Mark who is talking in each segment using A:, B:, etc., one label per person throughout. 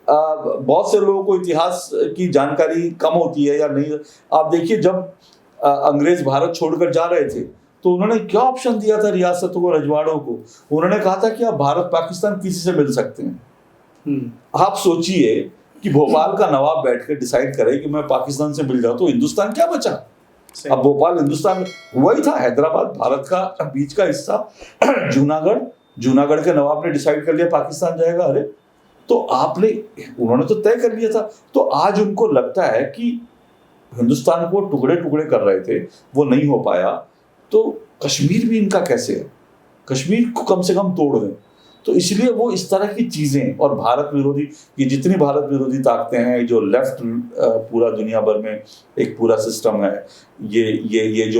A: बहुत से लोगों को इतिहास की जानकारी कम होती है या नहीं। आप देखिए, जब अंग्रेज भारत छोड़कर जा रहे थे तो उन्होंने क्या ऑप्शन दिया था रियासतों को, रजवाड़ों को। उन्होंने कहा था कि आप भारत पाकिस्तान किसी से मिल सकते हैं। आप सोचिए कि भोपाल का नवाब बैठकर डिसाइड करे कि मैं पाकिस्तान से मिल जाऊं तो हिंदुस्तान क्या बचा। अब भोपाल हिंदुस्तान वही था, हैदराबाद भारत का बीच का हिस्सा। जूनागढ़ के नवाब ने डिसाइड कर लिया पाकिस्तान जाएगा। अरे तो उन्होंने तो तय कर लिया था। तो आज उनको लगता है कि हिंदुस्तान को टुकड़े टुकड़े कर रहे थे, वो नहीं हो पाया, तो कश्मीर भी इनका कैसे है, कश्मीर को कम से कम तोड़ दें। तो इसलिए वो इस तरह की चीजें, और भारत विरोधी, ये जितनी भारत विरोधी ताकतें हैं, जो लेफ्ट पूरा दुनिया भर में एक पूरा सिस्टम है, ये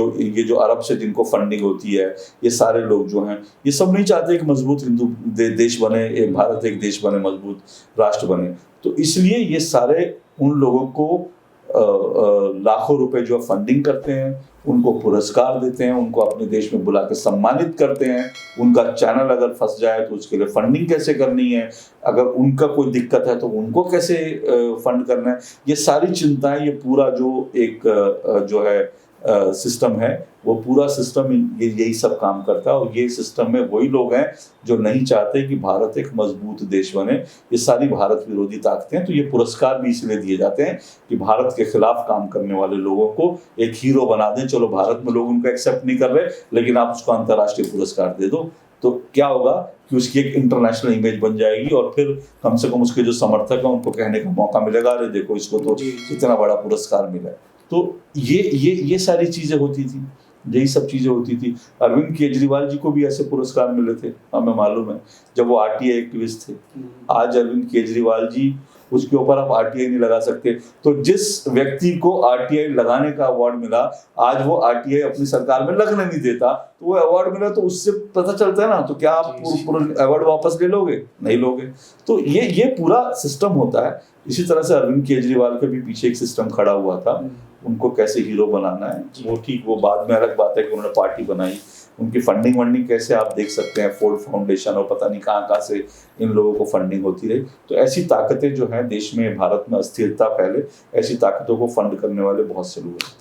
A: जो अरब से जिनको फंडिंग होती है, ये सारे लोग जो हैं, ये सब नहीं चाहते कि मजबूत हिंदू देश बने, भारत एक देश बने, मजबूत राष्ट्र बने। तो इसलिए ये सारे उन लोगों को लाखों रुपए जो फंडिंग करते हैं, उनको पुरस्कार देते हैं, उनको अपने देश में बुला के सम्मानित करते हैं। उनका चैनल अगर फंस जाए तो उसके लिए फंडिंग कैसे करनी है, अगर उनका कोई दिक्कत है तो उनको कैसे फंड करना है, ये सारी चिंताएं, ये पूरा जो एक जो है सिस्टम है, वो पूरा सिस्टम यही सब काम करता है। और ये सिस्टम में वही लोग हैं जो नहीं चाहते कि भारत एक मजबूत देश बने, ये सारी भारत विरोधी ताकतें हैं। तो ये पुरस्कार भी इसलिए दिए जाते हैं कि भारत के खिलाफ काम करने वाले लोगों को एक हीरो बना दें। चलो, भारत में लोग उनको एक्सेप्ट नहीं कर रहे, लेकिन आप उसको अंतर्राष्ट्रीय पुरस्कार दे दो, तो क्या होगा कि उसकी एक इंटरनेशनल इमेज बन जाएगी, और फिर कम से कम उसके जो समर्थक हैं उनको कहने का मौका मिलेगा, अरे देखो इसको तो इतना बड़ा पुरस्कार मिला है। तो ये सारी चीजें होती थी, यही सब चीजें होती थी। अरविंद केजरीवाल जी को भी ऐसे पुरस्कार मिले थे, हमें मालूम है, जब वो आरटीआई एक्टिविस्ट थे। आज अरविंद केजरीवाल जी, उसके ऊपर आप आरटीआई नहीं लगा सकते। तो जिस व्यक्ति को आरटीआई लगाने का अवार्ड मिला, आज वो आरटीआई अपनी सरकार में लगने नहीं देता, तो वो अवार्ड मिला, तो उससे पता चलता है ना, तो क्या आप पूरा अवार्ड वापस ले लोगे? नहीं लोगे। तो ये पूरा सिस्टम होता है। इसी तरह से अरविंद केजरीवाल के भी पीछे एक सिस्टम खड़ा हुआ था, उनको कैसे हीरो बनाना है, वो ठीक, वो बाद में अलग बात है कि उन्होंने पार्टी बनाई। उनकी फंडिंग कैसे आप देख सकते हैं, फोर्ड फाउंडेशन और पता नहीं कहाँ से इन लोगों को फंडिंग होती रही। तो ऐसी ताकतें जो हैं देश में, भारत में अस्थिरता फैले, ऐसी ताकतों को फंड करने वाले बहुत से लोग हैं।